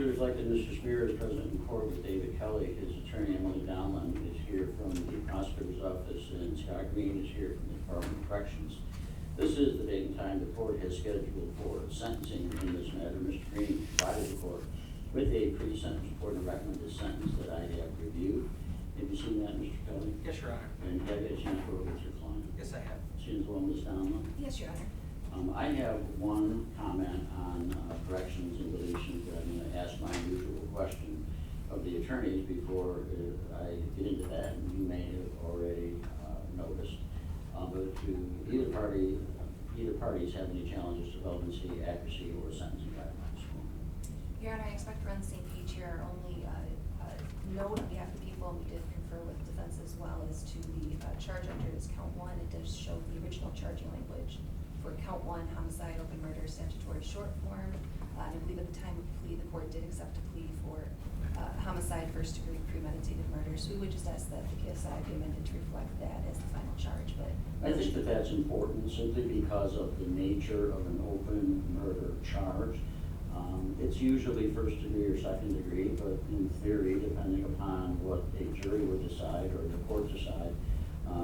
Commissioners, like that Mr. Smerer is present in court with David Kelly. His attorney, Emily Donlin, is here from the prosecutor's office, and Scott Green is here from the Department of Corrections. This is the date and time the court has scheduled for sentencing in this matter. Mr. Green provided the court with a pre-sentence report and recommended sentence that I have reviewed. Have you seen that, Mr. Kelly? Yes, Your Honor. And have you had a chance to work with your client? Yes, I have. Seen as well, Ms. Donlin? Yes, Your Honor. I have one comment on corrections and deletions that I'm going to ask my usual question of the attorneys before I get into that, and you may have already noticed. But do either parties have any challenges to relevancy, accuracy, or sentencing guidelines? Your Honor, I expect we're on the same page here. Our only note on behalf of the people, and we did confer with defense as well, as to the charge under this count one. It does show the original charging language for count one, homicide, open murder, statutory short form. I believe at the time of plea, the court did accept a plea for homicide, first degree, premeditated murder. So we would just ask that the PSI be amended to reflect that as the final charge. But I think that that's important simply because of the nature of an open murder charge. It's usually first degree or second degree, but in theory, depending upon what a jury would decide or the court decide,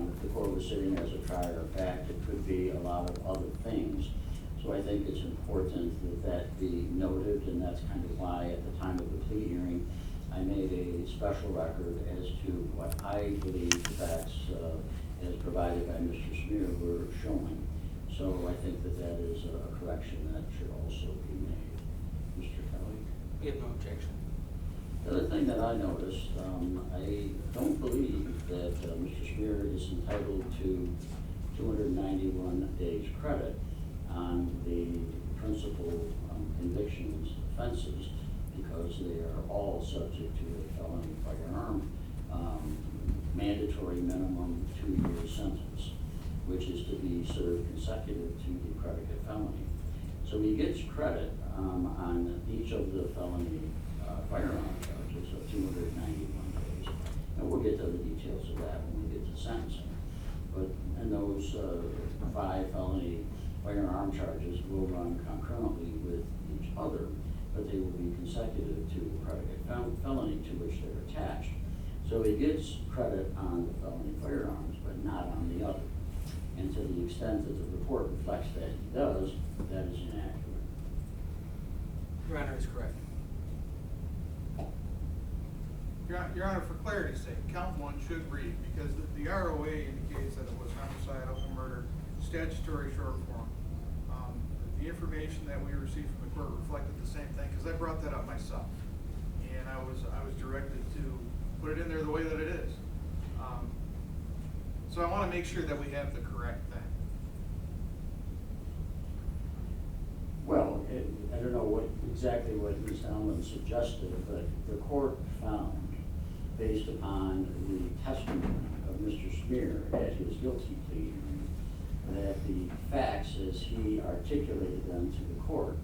if the court was sitting as a trier of fact, it could be a lot of other things. So I think it's important that that be noted, and that's kind of why at the time of the plea hearing, I made a special record as to what I believe the facts as provided by Mr. Smerer were showing. So I think that that is a correction that should also be made. Mr. Kelly? We have no objection. The other thing that I noticed, I don't believe that Mr. Smerer is entitled to 291 days credit on the principal convictions offenses because they are all subject to a felony firearm mandatory minimum 2-year sentence, which is to be served consecutive to the predicate felony. So he gets credit on each of the felony firearm charges of 291 days. And we'll get to the details of that when we get to sentencing. But and those 5 felony firearm charges will run concurrently with each other, but they will be consecutive to the predicate felony to which they're attached. So he gets credit on the felony firearms, but not on the other. And to the extent that the report reflects that he does, that is inaccurate. Your Honor is correct. Your Honor, for clarity's sake, count one should read, because the ROA indicates that it was homicide, open murder, statutory short form. The information that we received from the court reflected the same thing, because I brought that up myself. And I was directed to put it in there the way that it is. So I want to make sure that we have the correct thing. Well, I don't know exactly what Ms. Allen suggested, but the court found, based upon the testimony of Mr. Smerer at his guilty plea, that the facts as he articulated them to the court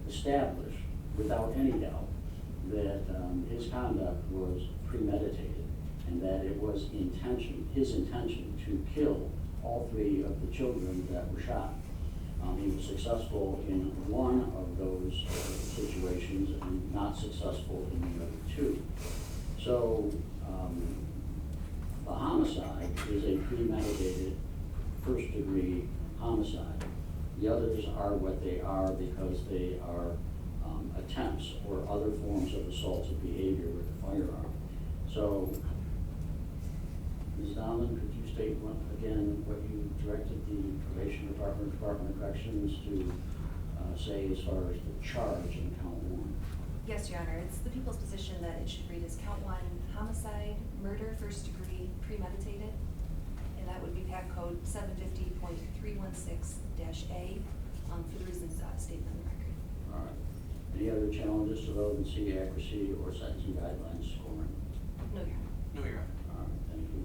established without any doubt that his conduct was premeditated and that it was his intention to kill all 3 of the children that were shot. He was successful in one of those situations and not successful in the other 2. So the homicide is a premeditated first-degree homicide. The others are what they are because they are attempts or other forms of assaultive behavior with a firearm. So, Ms. Donlin, could you state again what you directed the Probation Department, Department of Corrections to say as far as the charge in count 1? yes, Your Honor, it's the people's position that it should read as count one, homicide, murder, first degree, premeditated. And that would be PAC code 750.316-A for the reasons stated on the record. All right. Any other challenges to relevancy, accuracy, or sentencing guidelines scoring? No, Your Honor. No, Your Honor. All right, thank you.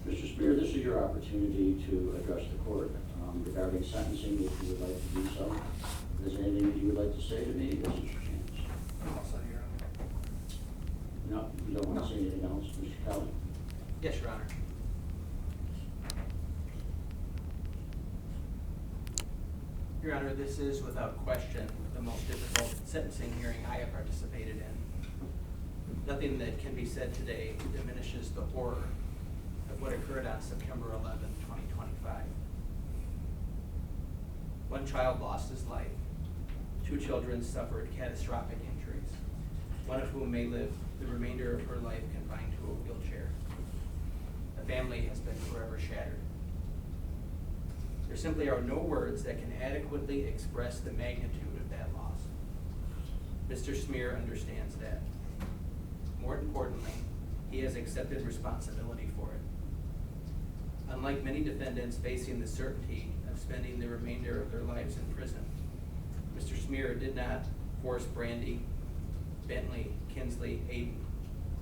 Mr. Smerer, this is your opportunity to address the court regarding sentencing if you would like to do so. If there's anything that you would like to say to me, this is your chance. No, you don't want to say anything else, Mr. Kelly? Yes, Your Honor. Your Honor, this is without question the most difficult sentencing hearing I have participated in. Nothing that can be said today diminishes the horror of what occurred on September 11, 2025. One child lost his life. 2 children suffered catastrophic injuries, one of whom may live the remainder of her life confined to a wheelchair. The family has been forever shattered. There simply are no words that can adequately express the magnitude of that loss. Mr. Smerer understands that. More importantly, he has accepted responsibility for it. Unlike many defendants facing the certainty of spending the remainder of their lives in prison, Mr. Smerer did not force Brandy, Bentley, Kinsley, Aiden,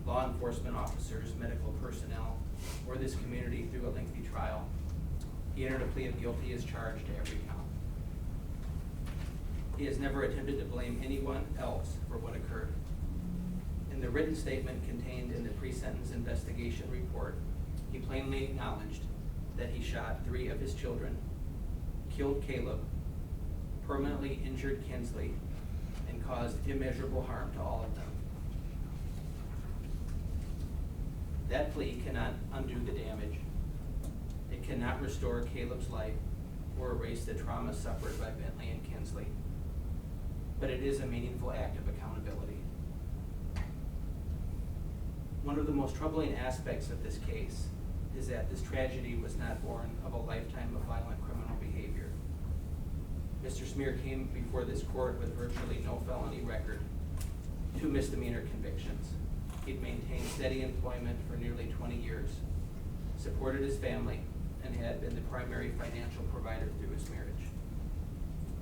law enforcement officers, medical personnel, or this community through a lengthy trial. He entered a plea of guilty as charged to every count. He has never attempted to blame anyone else for what occurred. In the written statement contained in the pre-sentence investigation report, he plainly acknowledged that he shot 3 of his children, killed Caleb, permanently injured Kinsley, and caused immeasurable harm to all of them. That plea cannot undo the damage. It cannot restore Caleb's life or erase the trauma suffered by Bentley and Kinsley. But it is a meaningful act of accountability. One of the most troubling aspects of this case is that this tragedy was not born of a lifetime of violent criminal behavior. Mr. Smerer came before this court with virtually no felony record, 2 misdemeanor convictions. He'd maintained steady employment for nearly 20 years, supported his family, and had been the primary financial provider through his marriage.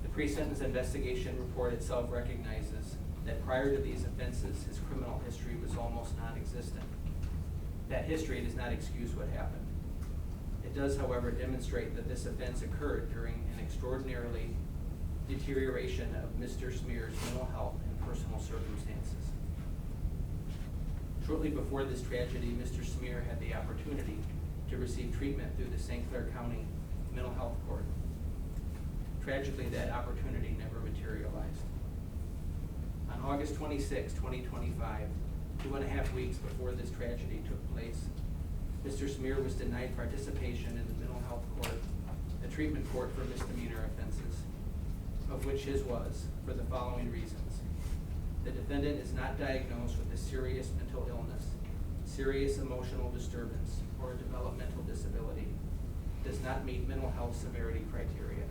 The pre-sentence investigation report itself recognizes that prior to these offenses, his criminal history was almost non-existent. That history does not excuse what happened. It does, however, demonstrate that this offense occurred during an extraordinarily deterioration of Mr. Smerer's mental health and personal circumstances. Shortly before this tragedy, Mr. Smerer had the opportunity to receive treatment through the St. Clair County Mental Health Court. Tragically, that opportunity never materialized. On August 26, 2025, 2.5 weeks before this tragedy took place, Mr. Smerer was denied participation in the mental health court, a treatment court for misdemeanor offenses, of which his was, for the following reasons. The defendant is not diagnosed with a serious mental illness, serious emotional disturbance, or a developmental disability, does not meet mental health severity criteria.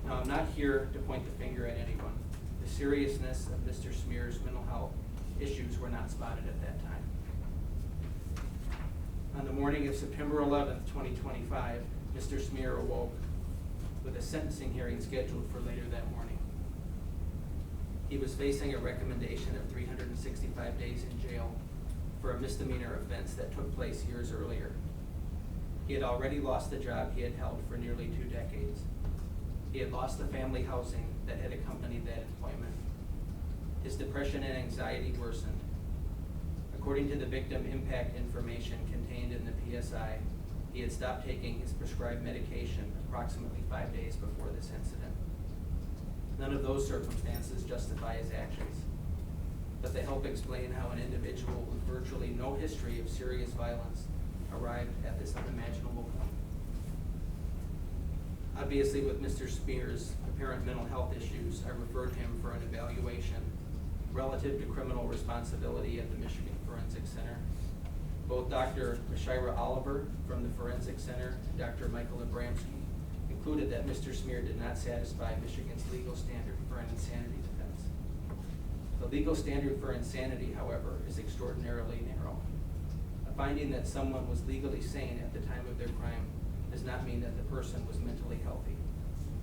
Now, I'm not here to point the finger at anyone. The seriousness of Mr. Smerer's mental health issues were not spotted at that time. On the morning of September 11th, 2025, Mr. Smerer awoke with a sentencing hearing scheduled for later that morning. He was facing a recommendation of 365 days in jail for a misdemeanor offense that took place years earlier. He had already lost the job he had held for nearly 2 decades. He had lost the family housing that had accompanied that employment. His depression and anxiety worsened. According to the victim impact information contained in the PSI, he had stopped taking his prescribed medication approximately 5 days before this incident. None of those circumstances justify his actions, but they help explain how an individual with virtually no history of serious violence arrived at this unimaginable point. Obviously, with Mr. Smerer's apparent mental health issues, I referred him for an evaluation relative to criminal responsibility at the Michigan Forensic Center. Both Dr. Mishira Oliver from the Forensic Center and Dr. Michael Abramsky concluded that Mr. Smerer did not satisfy Michigan's legal standard for an insanity defense. The legal standard for insanity, however, is extraordinarily narrow. A finding that someone was legally sane at the time of their crime does not mean that the person was mentally healthy.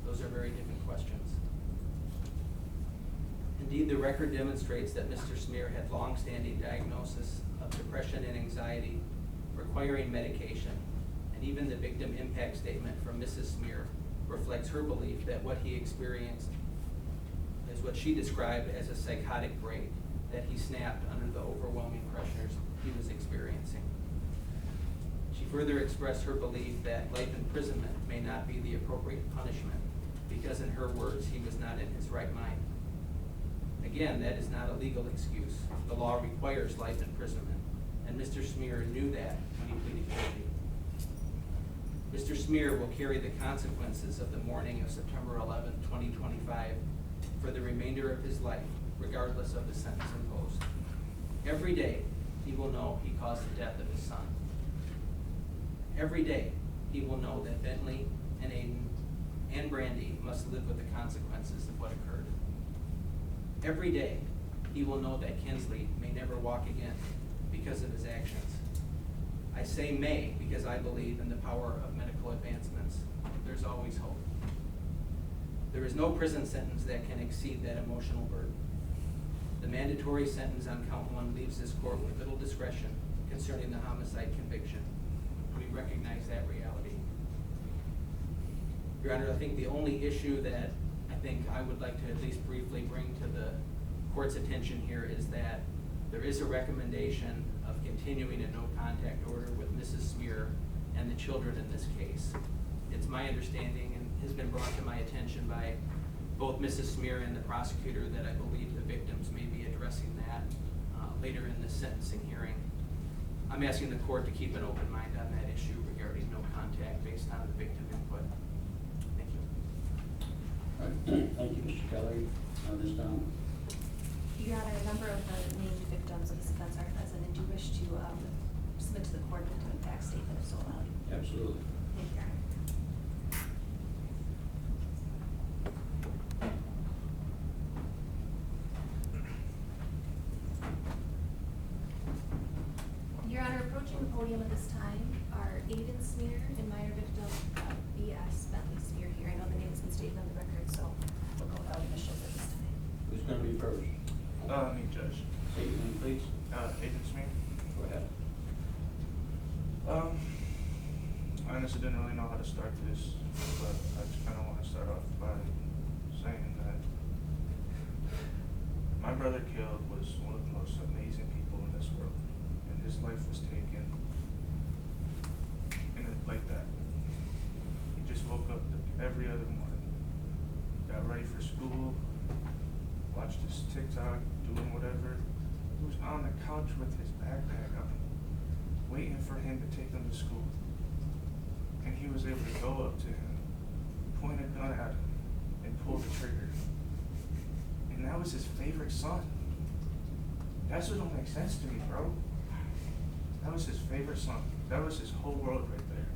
Those are very different questions. Indeed, the record demonstrates that Mr. Smerer had long-standing diagnosis of depression and anxiety requiring medication, and even the victim impact statement from Mrs. Smerer reflects her belief that what he experienced is what she described as a psychotic break, that he snapped under the overwhelming pressures he was experiencing. She further expressed her belief that life imprisonment may not be the appropriate punishment because in her words, he was not in his right mind. Again, that is not a legal excuse. The law requires life imprisonment, and Mr. Smerer knew that when he pleaded guilty. Mr. Smerer will carry the consequences of the morning of September 11, 2025 for the remainder of his life, regardless of the sentence imposed. Every day, he will know he caused the death of his son. Every day, he will know that Bentley and Aiden and Brandy must live with the consequences of what occurred. Every day, he will know that Kinsley may never walk again because of his actions. I say may because I believe in the power of medical advancements. There's always hope. There is no prison sentence that can exceed that emotional burden. The mandatory sentence on count 1 leaves this court with little discretion concerning the homicide conviction. We recognize that reality. Your Honor, I think the only issue that I think I would like to at least briefly bring to the court's attention here is that there is a recommendation of continuing a no contact order with Mrs. Smerer and the children in this case. It's my understanding and has been brought to my attention by both Mrs. Smerer and the prosecutor that I believe the victims may be addressing that later in this sentencing hearing. I'm asking the court to keep an open mind on that issue regarding no contact based on the victim input. Thank you. All right. Thank you, Mr. Kelly. Ms. Down. Your Honor, a number of the named victims of this offense are present, and do you wish to submit to the court an independent fact statement if so allowed? Absolutely. Thank you, Your Honor. Your Honor, approaching the podium at this time are Aiden Smerer and minor victim B.S. Bentley Smerer here. I know the name has been stated on the record, so we'll go without initials at this time. Who's going to be first? Me, Judge. State your name, please. Aiden Smerer. Go ahead. I honestly didn't really know how to start this, but I just kind of want to start off by saying that my brother killed was one of the most amazing people in this world, and his life was taken in it like that. He just woke up every other morning, got ready for school, watched his TikTok, doing whatever. He was on the couch with his backpack on, waiting for him to take him to school. And he was able to go up to him, point a gun at him, and pull the trigger. And that was his favorite son. That's what don't make sense to me, bro. That was his favorite son. That was his whole world right there.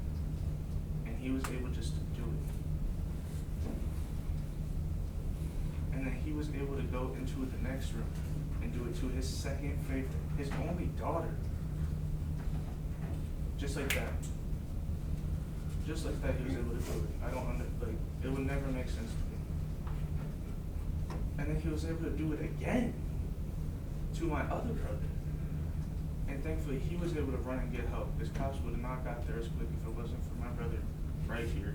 And he was able just to do it. And then he was able to go into the next room and do it to his second favorite, his only daughter. Just like that. Just like that, he was able to do it. It would never make sense to me. And then he was able to do it again to my other brother. And thankfully, he was able to run and get help. His cops would have not got there as quick if it wasn't for my brother right here.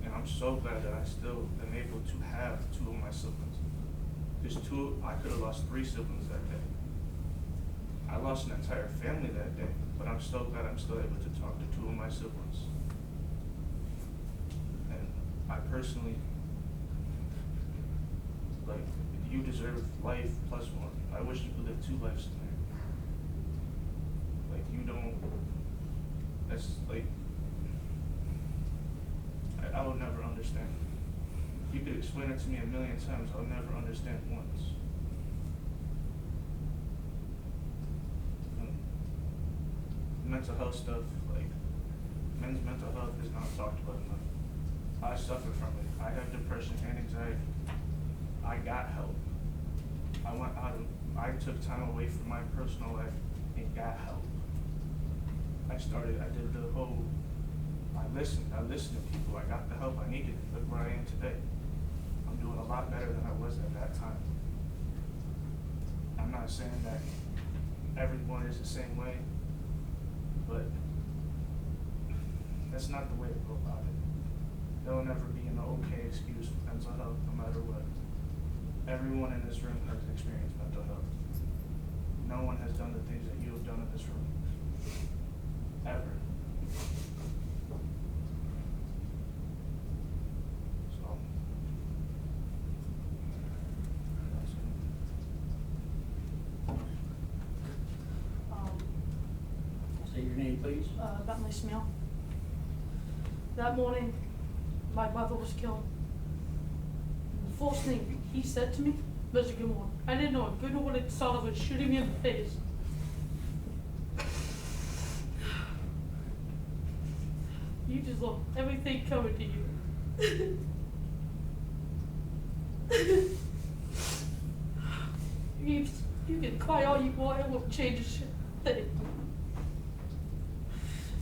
And I'm so glad that I still am able to have 2 of my siblings. I could have lost 3 siblings that day. I lost an entire family that day, but I'm so glad I'm still able to talk to 2 of my siblings. And I personally, you deserve life plus 1. I wish you could live 2 lives tonight. I will never understand. You could explain it to me 1,000,000 times, I'll never understand once. Mental health stuff, men's mental health is not talked about enough. I suffer from it. I have depression and anxiety. I got help. I took time away from my personal life and got help. I listened to people. I got the help I needed. Look where I am today. I'm doing a lot better than I was at that time. I'm not saying that everyone is the same way, but that's not the way to go about it. There will never be an okay excuse for mental health, no matter what. Everyone in this room has experienced mental health. No one has done the things that you have done in this room. Ever. please. Bentley Smell. That morning, my mother was killed. The first thing he said to me was a good one. I didn't know a good one had thought of it shooting me in the face. You just look everything coming to you. You can cry all you want, it won't change a shit thing.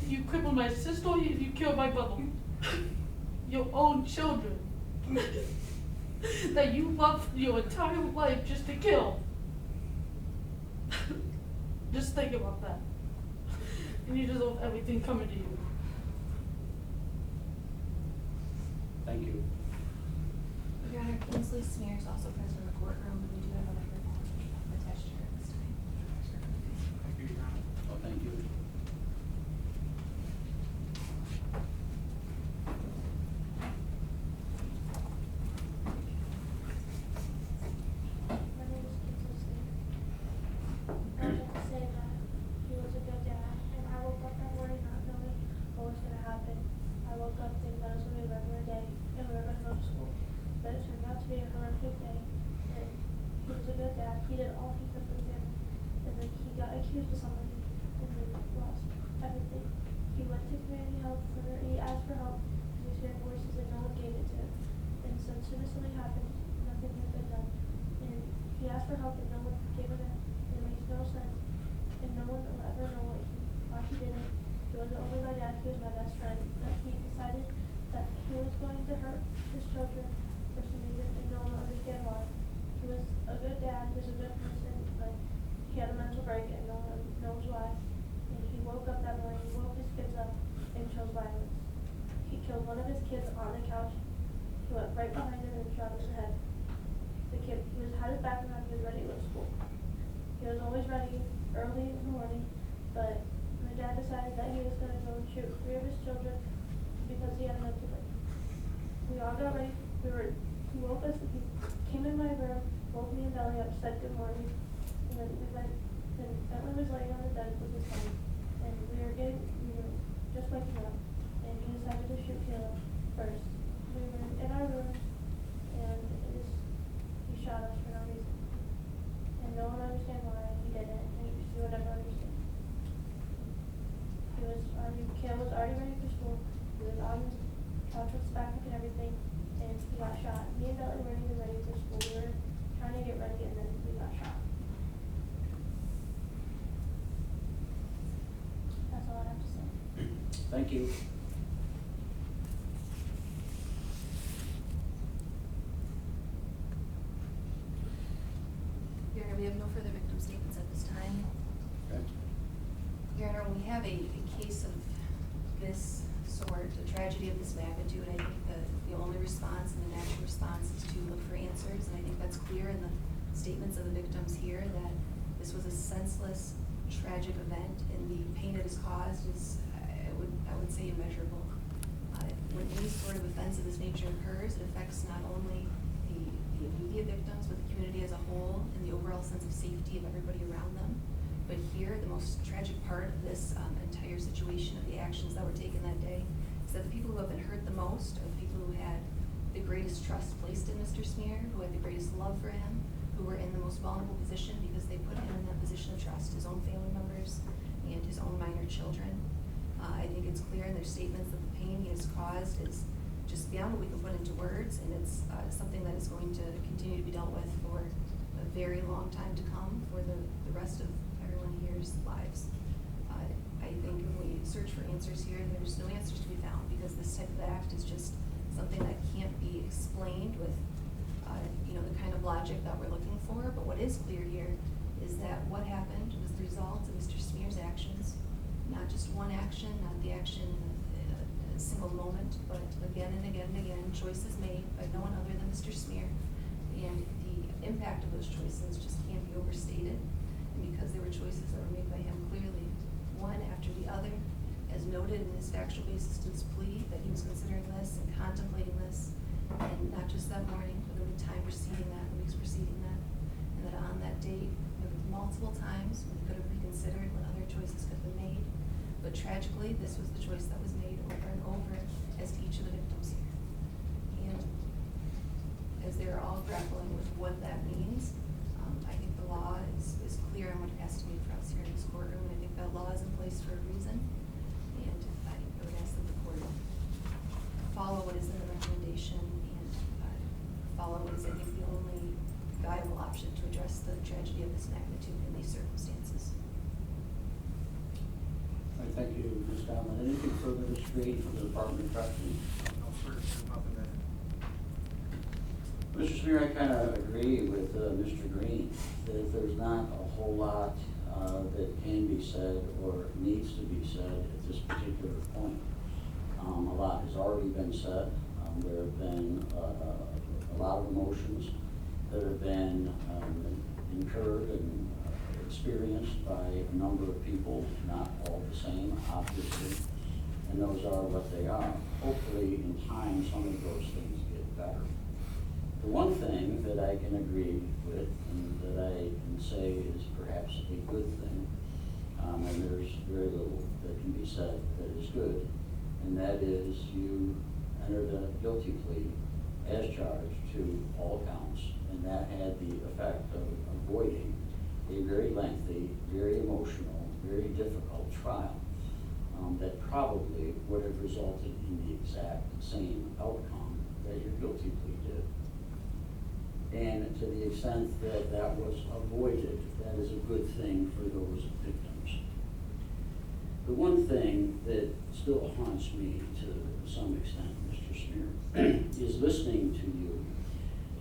You crippled my sister, you killed my brother. Your own children. That you loved your entire life just to kill. Just think about that. And you deserve everything coming to you. Thank you. Your Honor, Kingsley Smear is also present in the courtroom, and we do have a microphone attached to her at this time. Thank you, Your Honor. Oh, thank you. My name is Kingsley Smear. I would like to say that he was a good dad, and I woke up that morning not knowing what was going to happen. I woke up thinking that it was going to be a regular day, and we were going to go to school. But it turned out to be a horrific day, and he was a good dad. He did all he could for the family, and then he got accused of something, and then lost everything. He went to community help he asked for help, because he heard voices and no one gave it to him. And so as soon as something happened, nothing had been done. And he asked for help and no one gave it to him. It makes no sense, and no one will ever know why he did it. It wasn't only my dad, he was my best friend, that he decided that he was going to hurt his children for some reason, and no one will understand why. He was a good dad, he was a good person, but he had a mental break and no one knows why. And he woke up that morning, woke his kids up, and chose violence. He killed one of his kids on the couch. He went right behind him and shot him in the head. The kid, he had his back on, he was ready to go to school. He was always ready early in the morning, but my dad decided that he was going to go and shoot 3 of his children because he had a mental break. We all got ready. He woke us, he came in my room, woke me and Belly up, said good morning, and then we went, and Bentley was laying on the bed with his son, and we were just waking up, and he decided to shoot Caleb first. We were in our room, and he shot us for no reason. And no one understand why he did it, and he would never understand. Caleb was already ready for school. He was on his couch with his backpack and everything, and he got shot. Me and Belly weren't even ready for school. We were trying to get ready, and then we got shot. That's all I have to say. Thank you. Your Honor, we have no further victim statements at this time. Okay. Your Honor, when we have a case of this sort, a tragedy of this magnitude, I think the only response and the natural response is to look for answers, and I think that's clear in the statements of the victims here that this was a senseless, tragic event, and the pain it has caused is, I would say, immeasurable. When any sort of offense of this nature occurs, it affects not only the immediate victims, but the community as a whole, and the overall sense of safety of everybody around them. But here, the most tragic part of this entire situation, of the actions that were taken that day, is that the people who have been hurt the most are the people who had the greatest trust placed in Mr. Smear, who had the greatest love for him, who were in the most vulnerable position because they put him in that position of trust, his own family members and his own minor children. I think it's clear in their statements that the pain he has caused is just beyond what we can put into words, and it's something that is going to continue to be dealt with for a very long time to come, for the rest of everyone here's lives. I think when we search for answers here, there's no answers to be found, because this type of act is just something that can't be explained with the kind of logic that we're looking for. But what is clear here is that what happened was the result of Mr. Smear's actions, not just one action, not the action in a single moment, but again and again and again, choices made by no one other than Mr. Smear. And the impact of those choices just can't be overstated. And because there were choices that were made by him clearly, one after the other, as noted in his factual basis to his plea, that he was considering this and contemplating this, and not just that morning, but the time preceding that, the weeks preceding that, and that on that date, there were multiple times when he could have reconsidered, when other choices could have been made. But tragically, this was the choice that was made over and over as to each of the victims here. And as they're all grappling with what that means, I think the law is clear on what it has to mean for us here in this courtroom, and I think that law is in place for a reason. And I would ask that the court follow what is in the recommendation and follow what is, I think, the only viable option to address the tragedy of this magnitude in these circumstances. All right, thank you, Ms. Dowman. Anything further to read from the Department of Corrections? No, sir, there's nothing there. Mr. Smear, I kind of agree with Mr. Green that there's not a whole lot that can be said or needs to be said at this particular point. A lot has already been said. There have been a lot of emotions that have been incurred and experienced by a number of people, not all the same, obviously, and those are what they are. Hopefully, in time, some of those things get better. The one thing that I can agree with and that I can say is perhaps a good thing, and there's very little that can be said that is good, and that is you entered a guilty plea as charged to all counts, and that had the effect of avoiding a very lengthy, very emotional, very difficult trial that probably would have resulted in the exact same outcome that your guilty plea did. And to the extent that that was avoided, that is a good thing for those victims. The one thing that still haunts me to some extent, Mr. Smear, is listening to you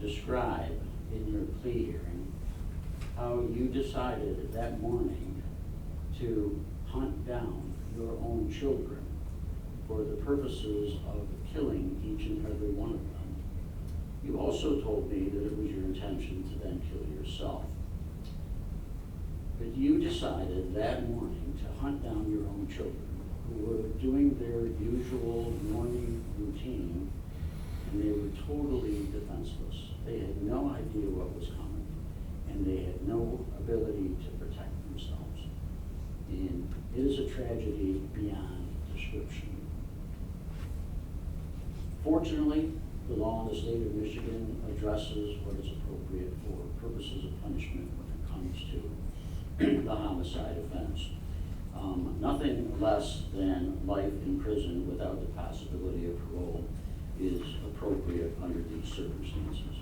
describe in your plea hearing how you decided that morning to hunt down your own children for the purposes of killing each and every one of them. You also told me that it was your intention to then kill yourself. But you decided that morning to hunt down your own children who were doing their usual morning routine, and they were totally defenseless. They had no idea what was coming, and they had no ability to protect themselves. And it is a tragedy beyond description. Fortunately, the law in the state of Michigan addresses what is appropriate for purposes of punishment when it comes to the homicide offense. Nothing less than life in prison without the possibility of parole is appropriate under these circumstances.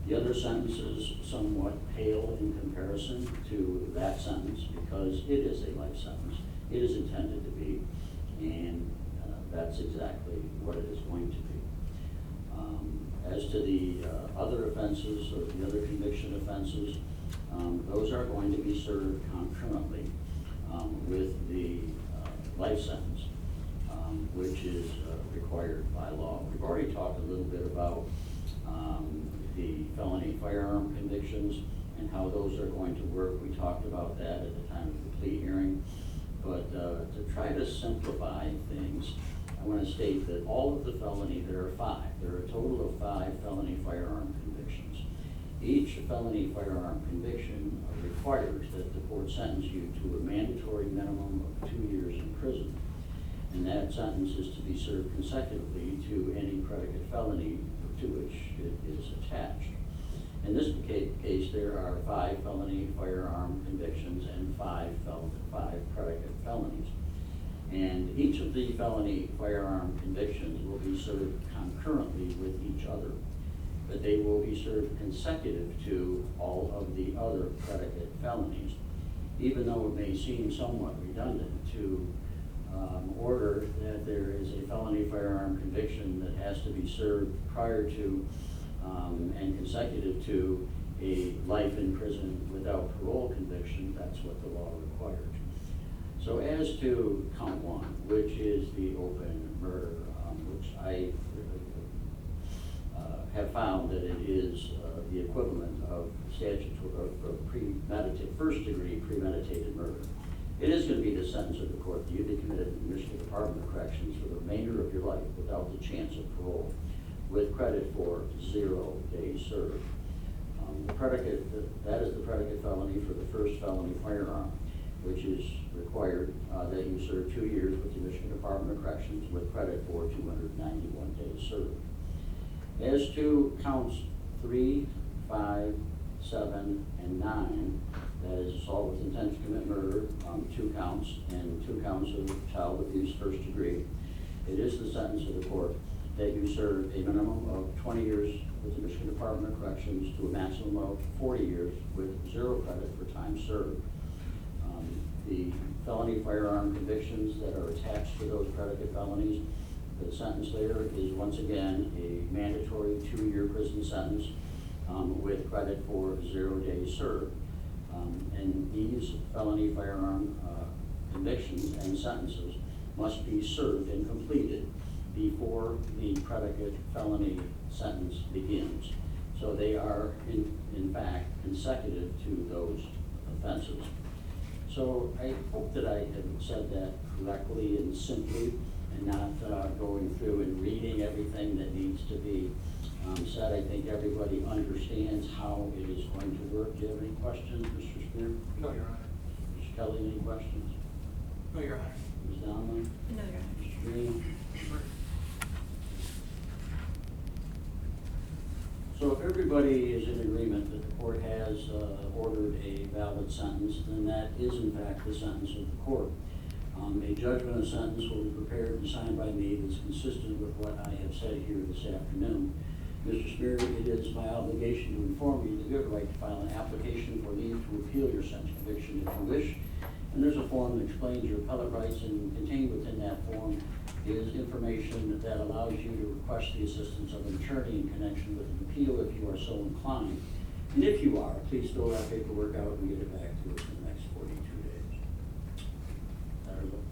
The other sentences somewhat pale in comparison to that sentence because it is a life sentence. It is intended to be, and that's exactly what it is going to be. As to the other offenses or the other conviction offenses, those are going to be served concurrently with the life sentence, which is required by law. We've already talked a little bit about the felony firearm convictions and how those are going to work. We talked about that at the time of the plea hearing. But to try to simplify things, I want to state that all of the felony, there are a total of 5 felony firearm convictions. Each felony firearm conviction requires that the court sentence you to a mandatory minimum of 2 years in prison. And that sentence is to be served consecutively to any predicate felony to which it is attached. In this case, there are 5 felony firearm convictions and 5 predicate felonies. And each of the felony firearm convictions will be served concurrently with each other, but they will be served consecutive to all of the other predicate felonies, even though it may seem somewhat redundant to order that there is a felony firearm conviction that has to be served prior to and consecutive to a life in prison without parole conviction. That's what the law requires. So as to count 1, which is the open murder, which I have found that it is the equivalent of first-degree premeditated murder. It is going to be the sentence of the court that you be committed in the Michigan Department of Corrections for the remainder of your life without the chance of parole, with credit for 0 days served. That is the predicate felony for the first felony firearm. which is required that you serve 2 years with the Michigan Department of Corrections with credit for 291 days served. As to counts 3, 5, 7, and 9, that is assault with intent to commit murder, 2 counts, and 2 counts of child abuse first degree, it is the sentence of the court that you serve a minimum of 20 years with the Michigan Department of Corrections to a maximum of 40 years with 0 credit for time served. The felony firearm convictions that are attached to those predicate felonies, the sentence there is once again a mandatory 2-year prison sentence with credit for 0 days served. And these felony firearm convictions and sentences must be served and completed before the predicate felony sentence begins. So they are in fact consecutive to those offenses. So I hope that I have said that correctly and simply, and not going through and reading everything that needs to be said. I think everybody understands how it is going to work. Do you have any questions, Mr. Smerer? No, Your Honor. Mr. Kelly, any questions? No, Your Honor. Ms. Donnelly? No, Your Honor. Mr. Green? So if everybody is in agreement that the court has ordered a valid sentence, then that is in fact the sentence of the court. A judgment of sentence will be prepared and signed by me that's consistent with what I have said here this afternoon. Mr. Smerer, it is my obligation to inform you that you have the right to file an application for leave to appeal your sentence conviction if you wish. And there's a form that explains your appellate rights, and contained within that form is information that allows you to request the assistance of an attorney in connection with an appeal if you are so inclined. And if you are, please fill that paperwork out and get it back to us in the next 42 days. That is all.